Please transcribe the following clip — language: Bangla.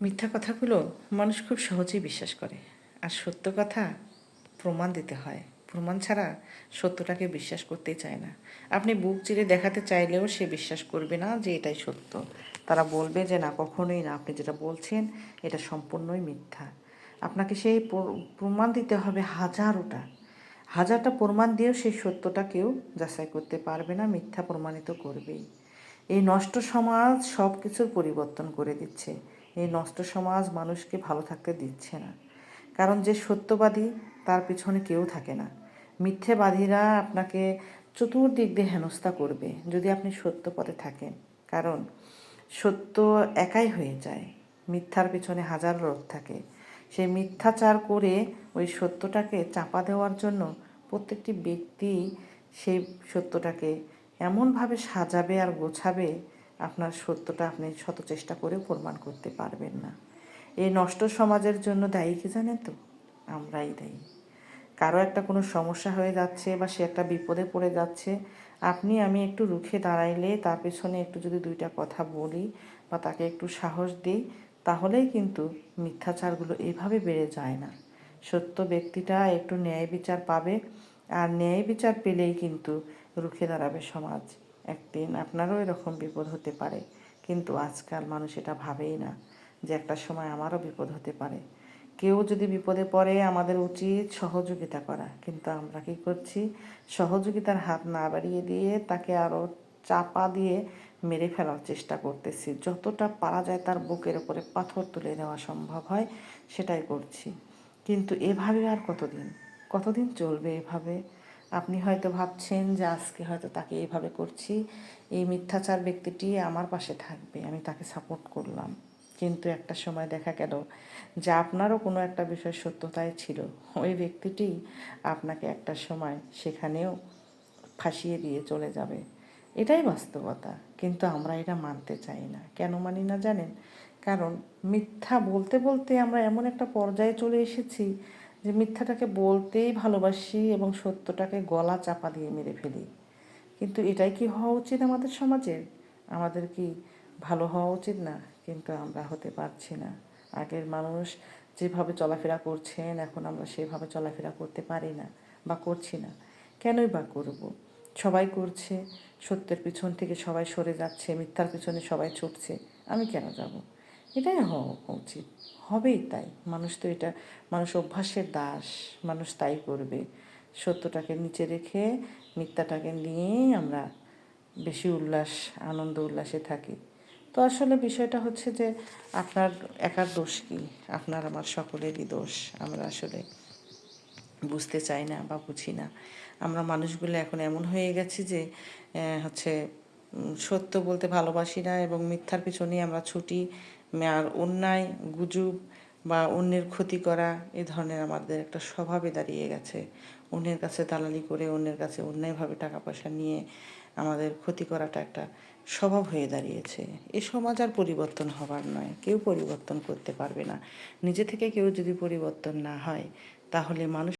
মিথ্যা কথাগুলো মানুষ খুব সহজেই বিশ্বাস করে, আর সত্য কথা প্রমাণ দিতে হয়। প্রমাণ ছাড়া সত্যটাকে বিশ্বাস করতেই চায় না। আপনি বুক চিরে দেখাতে চাইলেও সে বিশ্বাস করবে না যে এটাই সত্য। তারা বলবে যে না, কখনোই না, আপনি যেটা বলছেন এটা সম্পূর্ণই মিথ্যা। আপনাকে সেই প্রমাণ দিতে হবে হাজারটা প্রমাণ দিয়েও সেই সত্যটা কেউ যাচাই করতে পারবে না, মিথ্যা প্রমাণিত করবেই। এই নষ্ট সমাজ সব কিছুর পরিবর্তন করে দিচ্ছে। এই নষ্ট সমাজ মানুষকে ভালো থাকতে দিচ্ছে না, কারণ যে সত্যবাদী তার পিছনে কেউ থাকে না। মিথ্যেবাদীরা আপনাকে চতুর্দিক দিয়ে হেনস্থা করবে যদি আপনি সত্য পথে থাকেন, কারণ সত্য একাই হয়ে যায়, মিথ্যার পিছনে হাজার লোক থাকে। সেই মিথ্যাচার করে ওই সত্যটাকে চাপা দেওয়ার জন্য প্রত্যেকটি ব্যক্তি সেই সত্যটাকে এমনভাবে সাজাবে আর গোছাবে, আপনার সত্যটা আপনি শত চেষ্টা করেও প্রমাণ করতে পারবেন না। এই নষ্ট সমাজের জন্য দায়ী কি জানেন তো? আমরাই দায়ী। কারো একটা কোনো সমস্যা হয়ে যাচ্ছে বা সে একটা বিপদে পড়ে যাচ্ছে, আপনি আমি একটু রুখে দাঁড়াইলে, তার পেছনে একটু যদি দুইটা কথা বলি বা তাকে একটু সাহস দিই, তাহলেই কিন্তু মিথ্যাচারগুলো এইভাবে বেড়ে যায় না। সত্য ব্যক্তিটা একটু ন্যায় বিচার পাবে, আর ন্যায় বিচার পেলেই কিন্তু রুখে দাঁড়াবে সমাজ। একদিন আপনারও এরকম বিপদ হতে পারে, কিন্তু আজকাল মানুষ এটা ভাবেই না যে একটা সময় আমারও বিপদ হতে পারে। কেউ যদি বিপদে পড়ে আমাদের উচিত সহযোগিতা করা, কিন্তু আমরা কী করছি? সহযোগিতার হাত না বাড়িয়ে দিয়ে তাকে আরও চাপা দিয়ে মেরে ফেলার চেষ্টা করতেছি। যতটা পারা যায় তার বুকের উপরে পাথর তুলে দেওয়া সম্ভব হয় সেটাই করছি। কিন্তু এভাবে আর কতদিন চলবে এভাবে? আপনি হয়তো ভাবছেন যে আজকে হয়তো তাকে এইভাবে করছি, এই মিথ্যাচার ব্যক্তিটি আমার পাশে থাকবে, আমি তাকে সাপোর্ট করলাম। কিন্তু একটা সময় দেখা গেল যে আপনারও কোনো একটা বিষয় সত্যতায় ছিল, ওই ব্যক্তিটি আপনাকে একটা সময় সেখানেও ফাঁসিয়ে দিয়ে চলে যাবে। এটাই বাস্তবতা, কিন্তু আমরা এটা মানতে চাই না। কেন মানি না জানেন? কারণ মিথ্যা বলতে বলতে আমরা এমন একটা পর্যায়ে চলে এসেছি যে মিথ্যাটাকে বলতেই ভালোবাসি এবং সত্যটাকে গলা চাপা দিয়ে মেরে ফেলি। কিন্তু এটাই কি হওয়া উচিত আমাদের সমাজের? আমাদের কি ভালো হওয়া উচিত না? কিন্তু আমরা হতে পারছি না। আগের মানুষ যেভাবে চলাফেরা করছেন, এখন আমরা সেভাবে চলাফেরা করতে পারি না বা করছি না। কেনই বা করব? সবাই করছে, সত্যের পিছন থেকে সবাই সরে যাচ্ছে, মিথ্যার পিছনে সবাই ছুটছে, আমি কেন যাব? এটাই হওয়া উচিত, হবেই তাই। মানুষ অভ্যাসের দাস, মানুষ তাই করবে। সত্যটাকে নিচে রেখে মিথ্যাটাকে নিয়েই আমরা বেশি আনন্দ উল্লাসে থাকি। তো আসলে বিষয়টা হচ্ছে যে আপনার একার দোষ কি? আপনার আমার সকলেরই দোষ। আমরা আসলে বুঝতে চাই না বা বুঝি না। আমরা মানুষগুলো এখন এমন হয়ে গেছি যে হচ্ছে সত্য বলতে ভালোবাসি না এবং মিথ্যার পিছনেই আমরা ছুটি। আর অন্যায়, গুজব বা অন্যের ক্ষতি করা, এ ধরনের আমাদের একটা স্বভাবে দাঁড়িয়ে গেছে। অন্যের কাছে দালালি করে, অন্যের কাছে অন্যায়ভাবে টাকা পয়সা নিয়ে আমাদের ক্ষতি করাটা একটা স্বভাব হয়ে দাঁড়িয়েছে। এ সমাজ আর পরিবর্তন হবার নয়, কেউ পরিবর্তন করতে পারবে না। নিজে থেকে কেউ যদি পরিবর্তন না হয়, তাহলে মানুষ